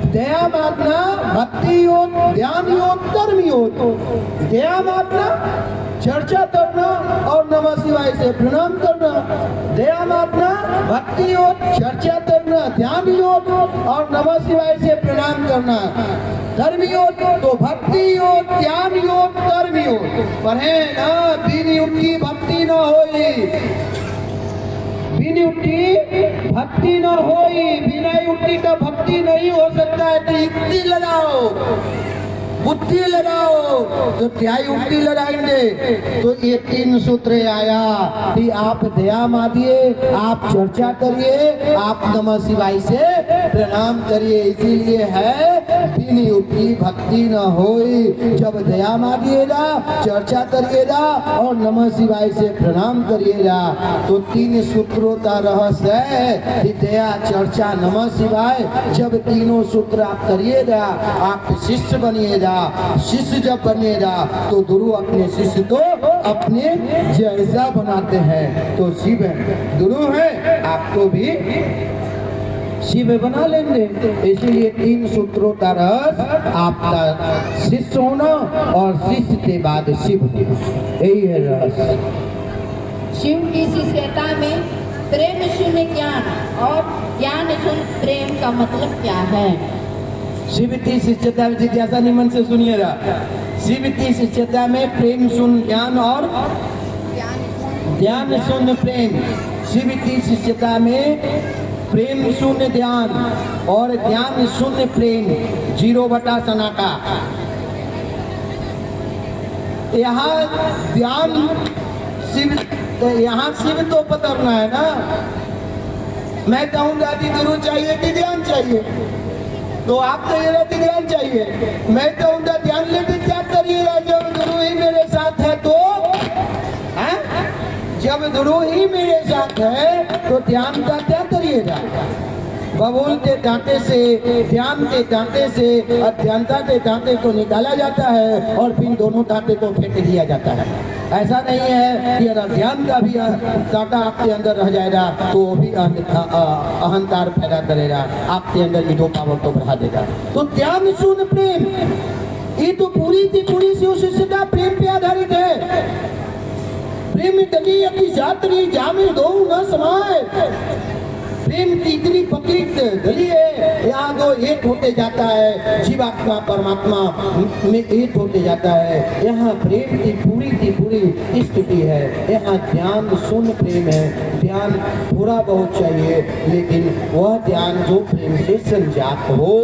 दया मागना भक्ति योग, ध्यान योग, कर्म योग। दया मागना चर्चा करना और नमः शिवाय से प्रणाम करना। दया मागना भक्ति योग, चर्चा करना, ध्यान योग और नमः शिवाय से प्रणाम करना। कर्म योग तो भक्ति योग, ध्यान योग, कर्म योग। पढ़े ना, बिन युक्ति भक्ति न होई, बिन युक्ति भक्ति न होई। बिना युक्ति का भक्ति नहीं हो सकता है। तो युक्ति लगाओ, बुद्धि लगाओ। तो क्या युक्ति लगाएंगे? तो ये 3 सूत्र आया कि आप दया मांगिए, आप चर्चा करिए, आप नमः शिवाय से प्रणाम करिए। इसीलिए है बिन युक्ति भक्ति न होई। जब दया मांगिएगा, चर्चा करिएगा और नमः शिवाय से प्रणाम करिएगा। तो 3 सूत्रों का रहस्य है कि दया, चर्चा, नमः शिवाय। जब तीनों सूत्र आप करिएगा, आप शिष्य बनिएगा। शिष्य जब बनेगा तो गुरु अपने शिष्य को अपने जैसा बनाते हैं। तो शिव गुरु है, आपको भी शिव बना लेंगे। इसीलिए 3 सूत्रों का रहस्य आपका शिष्य होना और शिष्य के बाद शिव होना, यही है रहस्य। शिव की शिष्यता में प्रेम शून्य ज्ञान और ज्ञान शून्य प्रेम का मतलब क्या है? शिव की शिष्यता में जिज्ञासा निमन से सुनिएगा। शिव की शिष्यता में प्रेम शून्य ज्ञान और ध्यान शून्य प्रेम। शिव की शिष्यता में प्रेम शून्य ध्यान और ज्ञान शून्य प्रेम, 0 सनाटा। यहाँ ध्यान शिव, यहाँ शिव तो पतरना है ना। मैं कहूँगा कि गुरु चाहिए कि ध्यान चाहिए, तो आप कहिएगा कि ध्यान चाहिए। मैं कहूँगा ध्यान लेके क्या करिएगा? जब गुरु ही मेरे साथ है तो है? जब गुरु ही मेरे साथ है तो ध्यान का क्या करिएगा? बबूल के कांटे से, ध्यान के कांटे से अध्यंता के कांटे को निकाला जाता है और फिर दोनों कांटे को फेंक दिया जाता है। ऐसा नहीं है कि अगर ध्यान का भी कांटा आपके अंदर रह जाएगा तो वो भी अहंकार पैदा करेगा, आपके अंदर ईगो पावर को बढ़ा देगा। तो ध्यान शून्य प्रेम, ये तो पूरी की पूरी शिव शिष्यता प्रेम पे आधारित है। प्रेम कभी अति जातरी जामे दो न समाए। प्रेम की इतनी पतली गली है, यहाँ दो एक होते जाता है, जीवात्मा परमात्मा में एक होते जाता है। यहाँ प्रेम की पूरी स्थिति है। यहाँ ध्यान शून्य प्रेम है। ध्यान थोड़ा बहुत चाहिए, लेकिन वह ध्यान जो प्रेम से संजात हो,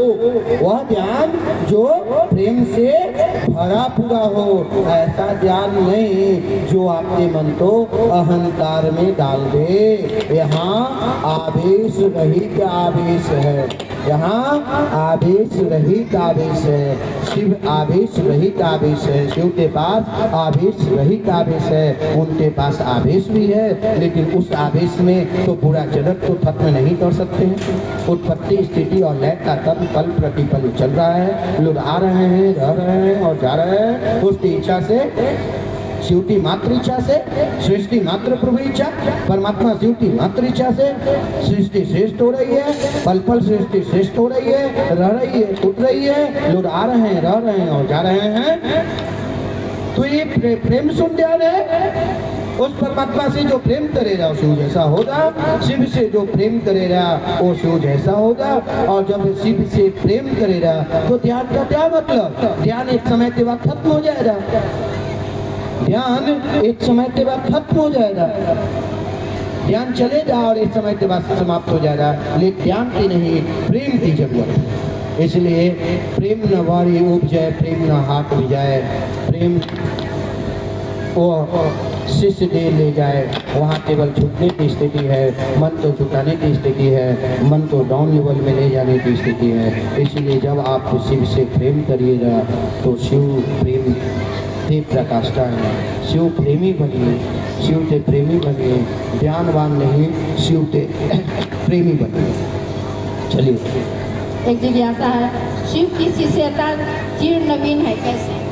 वह ध्यान जो प्रेम से भरा पूरा हो। ऐसा ध्यान नहीं जो आपके मन को अहंकार में डाल दे। यहाँ आवेश रहित आवेश है, यहाँ आवेश रहित आवेश है। शिव आवेश रहित आवेश है। शिव के पास आवेश रहित आवेश है। उनके पास आवेश भी है, लेकिन उस आवेश में तो पूरा जगत को खत्म नहीं कर सकते हैं। उत्पत्ति, स्थिति और लय का तब पल प्रतिपल चल रहा है। लोग आ रहे हैं, रह रहे हैं और जा रहे हैं उसकी इच्छा से। शिव की मात्र इच्छा से सृष्टि, मात्र प्रभु इच्छा। परमात्मा शिव की मात्र इच्छा से सृष्टि श्रेष्ठ हो रही है, पल पल सृष्टि श्रेष्ठ हो रही है, रह रही है, उठ रही है। लोग आ रहे हैं, रह रहे हैं और जा रहे हैं। तो ये प्रेम शून्य ध्यान है। उस परमात्मा से जो प्रेम करेगा वो शिव जैसा होगा। शिव से जो प्रेम करेगा वो शिव जैसा होगा। और जब शिव से प्रेम करेगा तो ध्यान का क्या मतलब? ध्यान एक समय के बाद खत्म हो जाएगा। ध्यान एक समय के बाद खत्म हो जाएगा। ध्यान चलेगा और एक समय के बाद समाप्त हो जाएगा। लेकिन ध्यान की नहीं, प्रेम की जरूरत है। इसलिए प्रेम न वारी उपजाए, प्रेम न हाथ जाए। प्रेम वो शिष्य दे ले जाए, वहाँ केवल झुकने की स्थिति है, मन को झुकाने की स्थिति है, मन को डाउन लेवल में ले जाने की स्थिति है। इसलिए जब आप शिव से प्रेम करिएगा तो शिव प्रेम ते प्रकाष्ठा है। शिव प्रेमी बनिए, शिव के प्रेमी बनिए। ध्यानवान नहीं, शिव के प्रेमी बनिए। चलिए, एक जिज्ञासा है, शिव की शिष्यता चिर नवीन है, कैसे?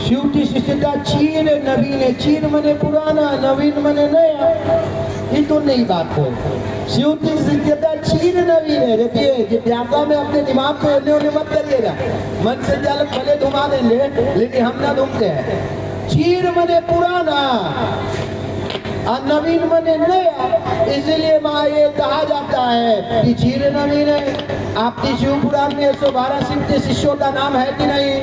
शिव की शिष्यता चीर नवीन है। चीर मने पुराना, नवीन मने नया। ये तो नई बात है। शिव की शिष्यता क्षीर नवीन है। देखिए जिज्ञासा में अपने दिमाग को एने ओने मत करिएगा। मन संचालक भले घुमा देंगे लेकिन हम ना घूमते हैं। क्षीर मने पुराना और नवीन मने नया, इसलिए वहाँ ये कहा जाता है कि क्षीर नवीन है। आपकी शिव पुराण में 112 शिव के शिष्यों का नाम है कि नहीं?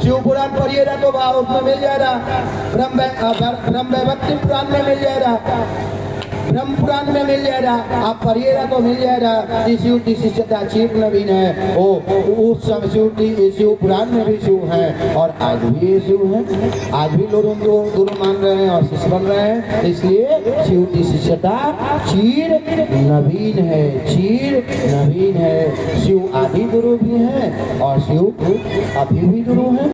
शिव पुराण पढ़िएगा तो वहाँ उसमें मिल जाएगा। ब्रह्म वैवर्त पुराण में मिल जाएगा, ब्रह्म पुराण में मिल जाएगा। आप पढ़िएगा तो मिल जाएगा। शिव की शिष्यता क्षीर नवीन है। वो उस समय शिव पुराण में भी शिव है और आज भी ये शिव है। आज भी लोग उनको गुरु मान रहे हैं और शिष्य बन रहे हैं। इसलिए शिव की शिष्यता क्षीर नवीन है, क्षीर नवीन है। शिव आदि गुरु भी हैं और शिव अभी भी गुरु हैं।